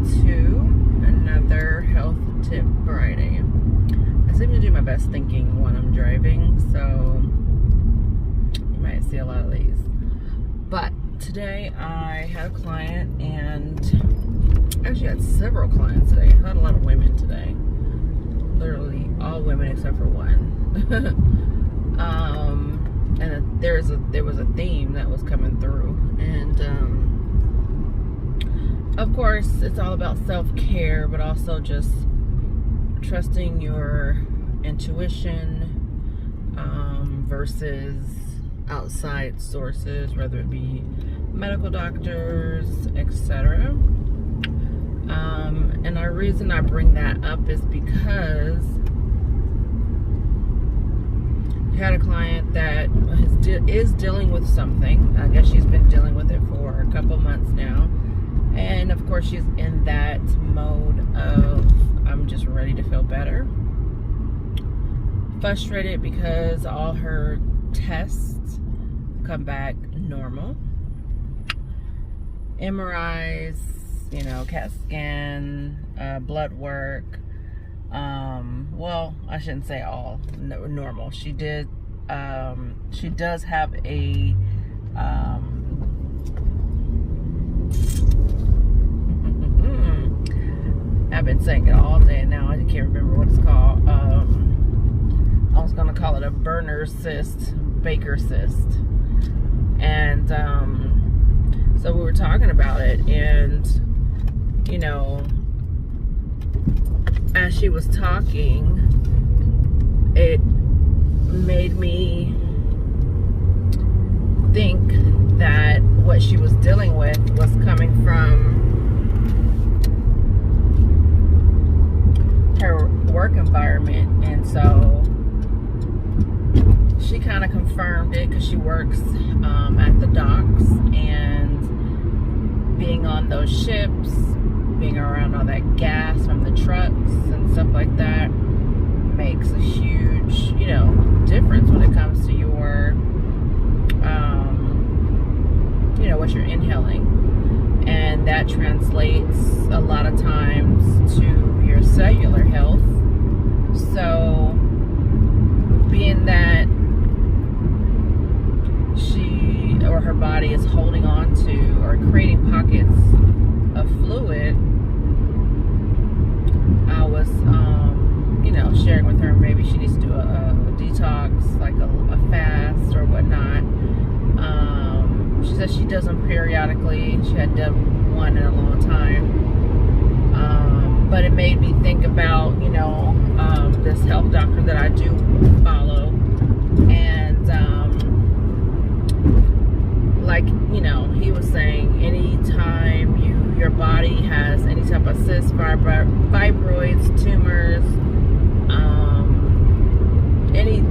to another health tip Friday. I seem to do my best thinking when I'm driving, so you might see a lot of these. But today I had a client, and actually had several clients today. I had a lot of women today. Literally all women except for one. And there was a theme that was coming through, and of course it's all about self-care, but also just trusting your intuition versus outside sources, whether it be medical doctors, etc. And the reason I bring that up is because I had a client that is dealing with something. I guess she's been dealing with it for a couple months now. And of course she's in that mode of, I'm just ready to feel better. Frustrated because all her tests come back normal. MRIs, CAT scan, blood work. Well, I shouldn't say all normal. She does have a I've been saying it all day now. I can't remember what it's called. I was gonna call it a Berner cyst, Baker cyst, and so we were talking about it, and as she was talking, it made me think that what she was dealing with was coming from her work environment. And so she kind of confirmed it, because she works at the docks, and being on those ships, being around all that gas from the trucks and stuff like that makes a huge, difference when it comes to your, what you're inhaling. And that translates a lot of times to your cellular health. So being that she or her body is holding on to or creating pockets of fluid, I was sharing with her maybe she needs to do a detox, like a fast or whatnot. She says she does them periodically. She had done one in a long time, but it made me think about this health doctor that I do follow, and he was saying, anytime your body has any type of cysts, fibroids, tumors, any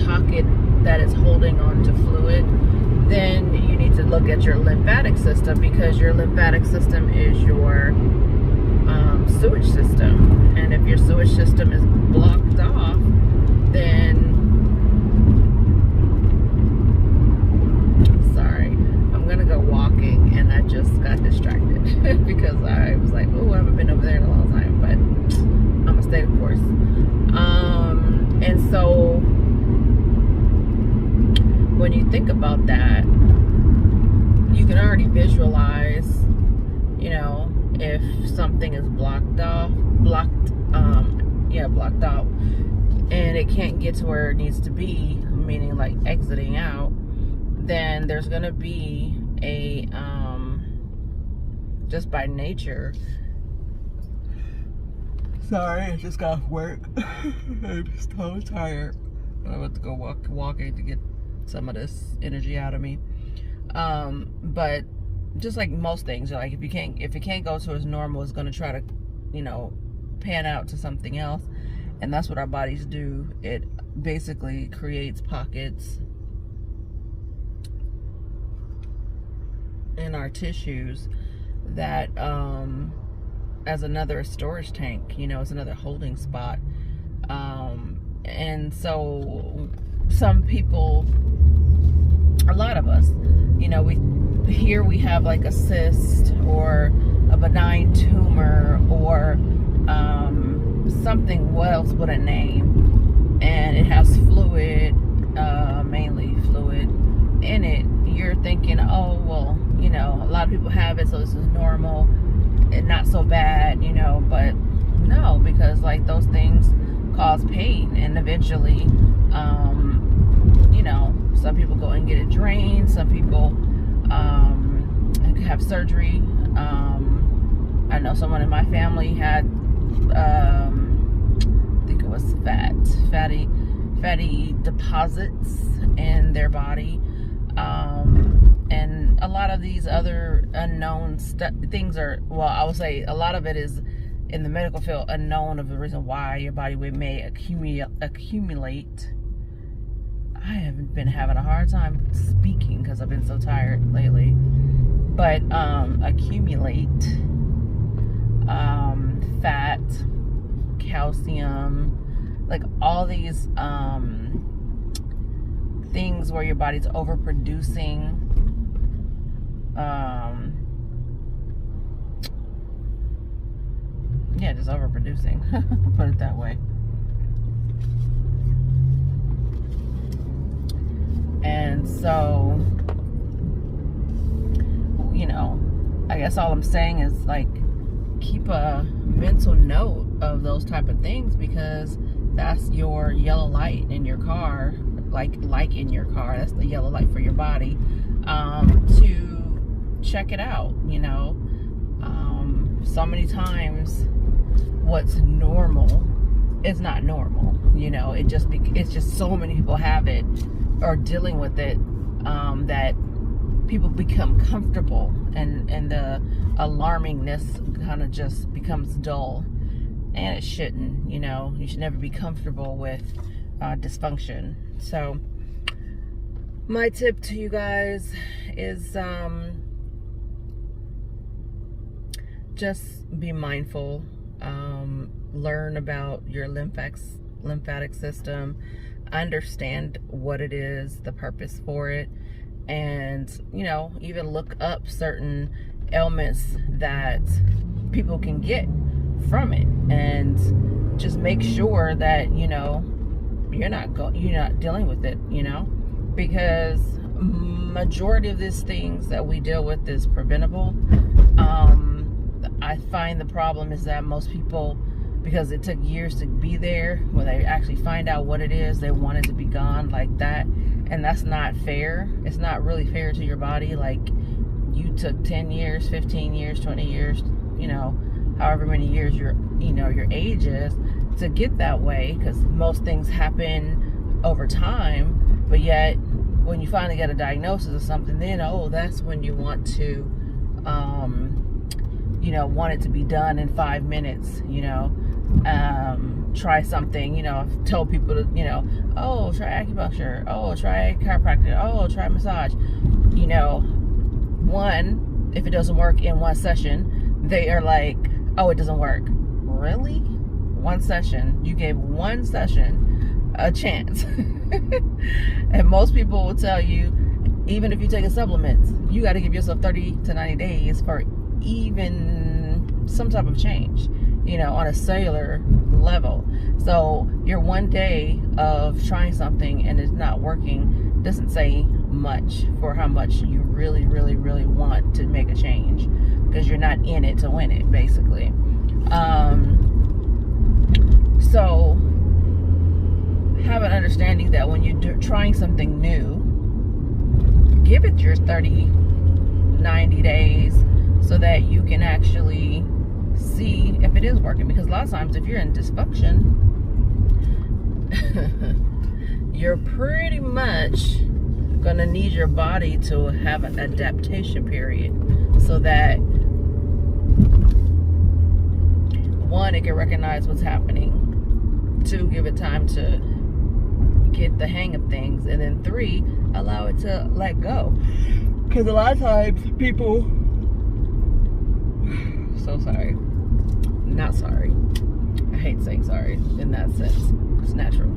pocket that is holding on to fluid, then you need to look at your lymphatic system, because your lymphatic system is your sewage system. And if your sewage system is blocked off, then I'm gonna go walking, and I just got distracted because I was like, oh, I haven't been over there in a long time, but I'm gonna stay the course. And so when you think about that, you can already visualize, if something is blocked off, and it can't get to where it needs to be, meaning like exiting out, then there's going to be a, just by nature, sorry, I just got off work. I'm so tired. I went to go walking to get some of this energy out of me. But just like most things, like if it can't go to as normal, it's going to try to, pan out to something else. And that's what our bodies do. It basically creates pockets in our tissues that as another storage tank, it's another holding spot. And so some people, a lot of us, we have like a cyst or a benign tumor or something else with a name, and it has fluid, mainly fluid in it, you're thinking, oh, well, you know, a lot of people have it, so this is normal and not so bad, you know. But no, because like those things cause pain, and eventually, you know, some people go and get it drained, some people have surgery. I know someone in my family had, I think it was fatty deposits in their body, and a lot of these other unknown things are, well, I would say a lot of it is in the medical field unknown of the reason why your body weight may accumulate. I haven't been having a hard time speaking because I've been so tired lately, but accumulate fat, calcium, like all these things where your body's overproducing yeah, just overproducing. Put it that way. And so, you know, I guess all I'm saying is like keep a mental note of those type of things, because that's your yellow light in your car, like in your car, that's the yellow light for your body, to check it out, you know. So many times what's normal is not normal, you know. It's just so many people have it or dealing with it, that people become comfortable, and the alarmingness kind of just becomes dull, and it shouldn't, you know. You should never be comfortable with dysfunction. So my tip to you guys is just be mindful, learn about your lymphatic system, understand what it is, the purpose for it, and, you know, even look up certain ailments that people can get from it, and just make sure that, you know, you're not dealing with it, you know, because majority of these things that we deal with is preventable. I find the problem is that most people, because it took years to be there, when they actually find out what it is, they want it to be gone like that, and that's not fair. It's not really fair to your body. Like, you took 10 years, 15 years, 20 years, you know, however many years your age is, to get that way, because most things happen over time. But yet when you finally get a diagnosis of something, then that's when you want to want it to be done in 5 minutes, you know. Try something, you know. I've told people to, you know, try acupuncture, try chiropractic, try massage. You know, if it doesn't work in one session, they are like, it doesn't work. Really? One session? You gave one session a chance. And most people will tell you, even if you take a supplement, you got to give yourself 30 to 90 days for even some type of change, you know, on a cellular level. So your one day of trying something and it's not working doesn't say much for how much you really, really, really want to make a change, because you're not in it to win it, basically. So have an understanding that when you're trying something new, give it your 30, 90 days so that you can actually see if it is working. Because a lot of times if you're in dysfunction, you're pretty much gonna need your body to have an adaptation period, so that one, it can recognize what's happening, two, give it time to get the hang of things, and then three, allow it to let go. Because a lot of times people, so sorry, not sorry, I hate saying sorry in that sense, it's natural.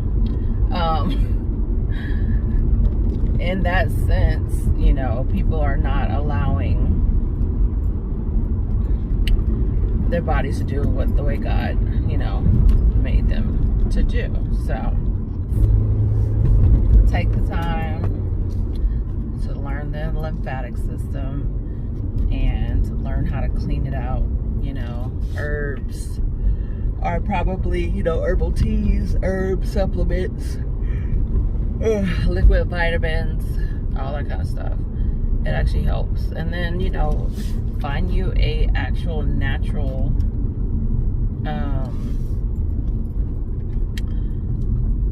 In that sense, you know, people are not allowing their bodies to do what the way God, made them to do. So take the time to learn the lymphatic system and learn how to clean it out. Herbs are probably, herbal teas, herb supplements, liquid vitamins, all that kind of stuff. It actually helps. And then, find you a actual natural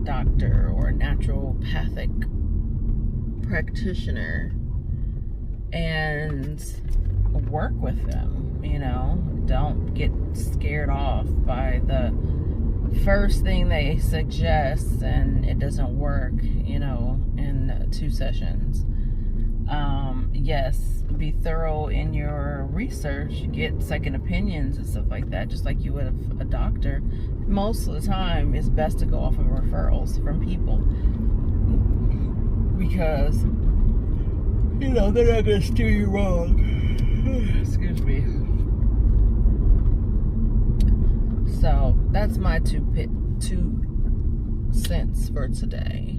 doctor or naturopathic practitioner and work with them. Don't get scared off by the first thing they suggest and it doesn't work, in 2 sessions. Yes, be thorough in your research, get second opinions and stuff like that, just like you would a doctor. Most of the time, it's best to go off of referrals from people because, they're not going to steer you wrong. Excuse me. So, that's my 2 cents for today.